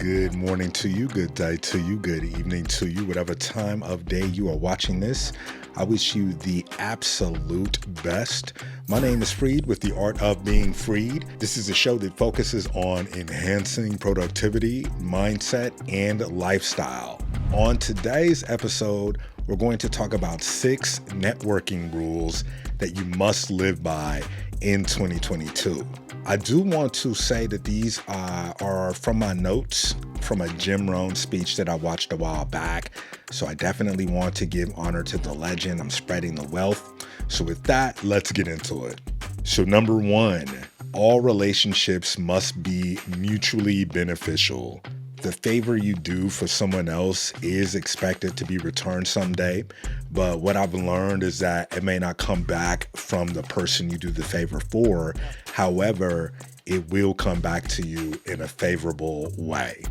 Good morning to you, good day to you, good evening to you, whatever time of day you are watching this. I wish you the absolute best. My name is Freed with The Art of Being Freed. This is a show that focuses on enhancing productivity, mindset, and lifestyle. On today's episode, we're going to talk about 6 networking rules that you must live by in 2022. I do want to say that these are from my notes from a Jim Rohn speech that I watched a while back. So I definitely want to give honor to the legend. I'm spreading the wealth. So with that, let's get into it. So number 1, all relationships must be mutually beneficial. The favor you do for someone else is expected to be returned someday, but what I've learned is that it may not come back from the person you do the favor for. However, it will come back to you in a favorable way.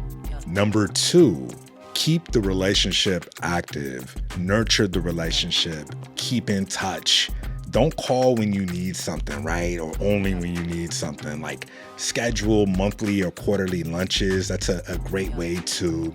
Number 2, keep the relationship active, nurture the relationship, keep in touch. Don't call when you need something, right? Or only when you need something. Like schedule monthly or quarterly lunches. That's a great way to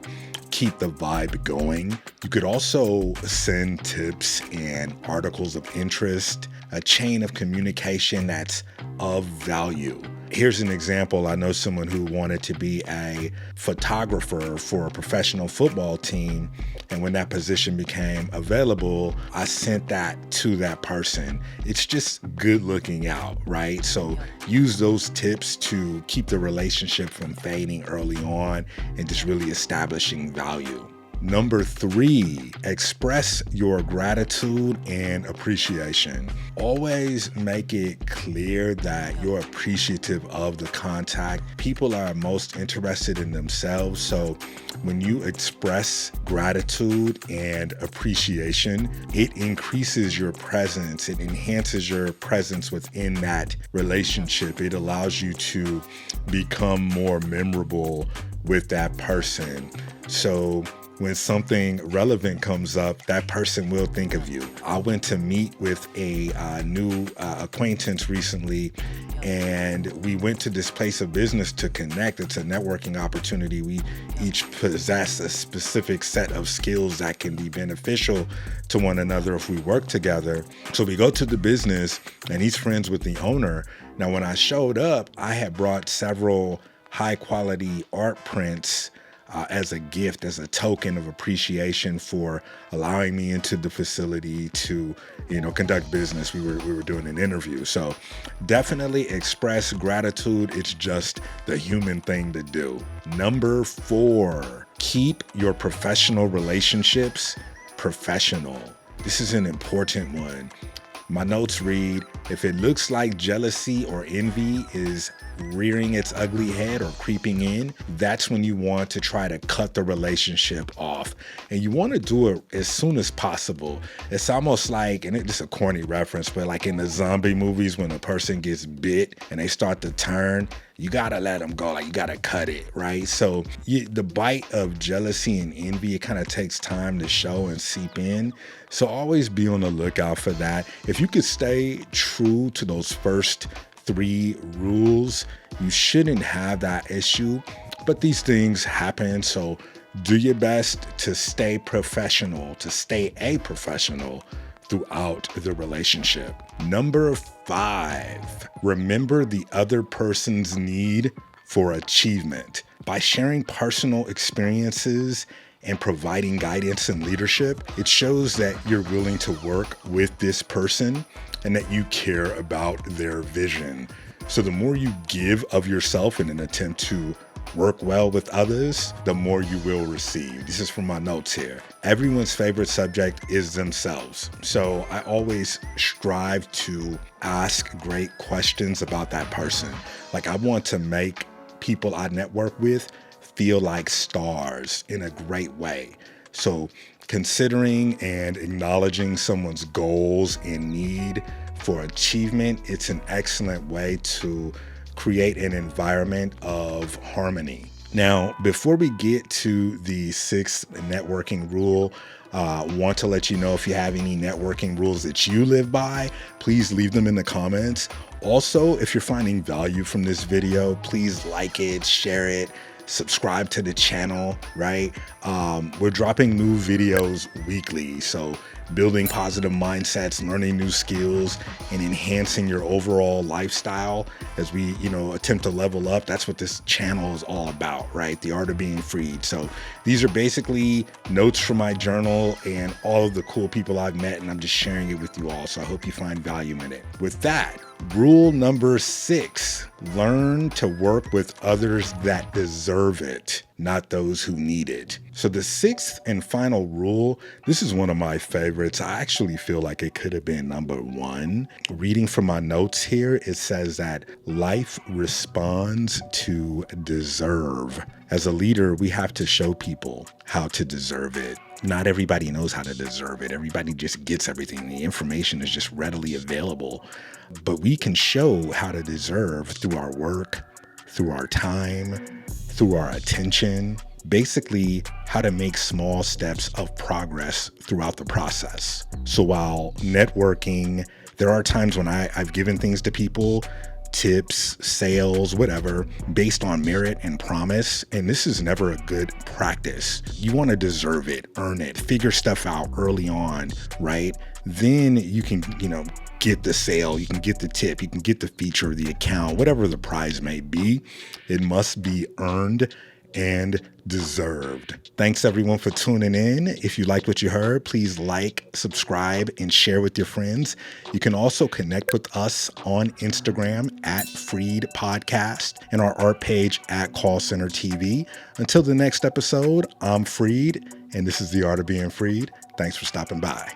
keep the vibe going. You could also send tips and articles of interest, a chain of communication that's of value. Here's an example. I know someone who wanted to be a photographer for a professional football team. And when that position became available, I sent that to that person. It's just good looking out, right? So use those tips to keep the relationship from fading early on and just really establishing value. Number 3, express your gratitude and appreciation. Always make it clear that you're appreciative of the contact. People are most interested in themselves. So when you express gratitude and appreciation, it increases your presence. It enhances your presence within that relationship. It allows you to become more memorable with that person. So when something relevant comes up, that person will think of you. I went to meet with a new acquaintance recently, and we went to this place of business to connect. It's a networking opportunity. We each possess a specific set of skills that can be beneficial to one another if we work together. So we go to the business, and he's friends with the owner. Now, when I showed up, I had brought several high-quality art prints as a gift, as a token of appreciation for allowing me into the facility to, conduct business. We were doing an interview. So definitely express gratitude. It's just the human thing to do. Number 4, keep your professional relationships professional. This is an important one. My notes read, if it looks like jealousy or envy is rearing its ugly head or creeping in, that's when you want to try to cut the relationship off. And you want to do it as soon as possible. It's almost like, and it's a corny reference, but like in the zombie movies when a person gets bit and they start to turn, you gotta let them go. Like you gotta cut it, right? So the bite of jealousy and envy, it kind of takes time to show and seep in. So always be on the lookout for that. If you could stay true to those first 3 rules, you shouldn't have that issue. But these things happen, so do your best to stay professional, to stay a professional throughout the relationship. Number 5, remember the other person's need for achievement. By sharing personal experiences and providing guidance and leadership, it shows that you're willing to work with this person and that you care about their vision. So the more you give of yourself in an attempt to work well with others, the more you will receive. This is from my notes here. Everyone's favorite subject is themselves. So I always strive to ask great questions about that person. Like I want to make people I network with feel like stars in a great way. So considering and acknowledging someone's goals and need for achievement, it's an excellent way to create an environment of harmony. Now, before we get to the 6th networking rule, want to let you know if you have any networking rules that you live by, please leave them in the comments. Also, if you're finding value from this video, please like it, share it, subscribe to the channel, right? We're dropping new videos weekly. So building positive mindsets, learning new skills, and enhancing your overall lifestyle as we, attempt to level up. That's what this channel is all about, right? The art of being freed. So these are basically notes from my journal and all of the cool people I've met, and I'm just sharing it with you all. So I hope you find value in it. With that, rule number 6, learn to work with others that deserve it, not those who need it. So the 6th and final rule, this is one of my favorites. I actually feel like it could have been number 1. Reading from my notes here, it says that life responds to deserve. As a leader, we have to show people how to deserve it. Not everybody knows how to deserve it. Everybody just gets everything. The information is just readily available. But we can show how to deserve through our work, through our time, through our attention, basically how to make small steps of progress throughout the process. So while networking, there are times when I've given things to people, tips, sales, whatever, based on merit and promise. And this is never a good practice. You want to deserve it, earn it, figure stuff out early on, right? Then you can, get the sale, you can get the tip, you can get the feature, the account, whatever the prize may be. It must be earned and deserved. Thanks everyone for tuning in. If you liked what you heard, please like, subscribe, and share with your friends. You can also connect with us on Instagram at Freed Podcast and our art page at Call Center TV. Until the next episode, I'm Freed, and this is The Art of Being Freed. Thanks for stopping by.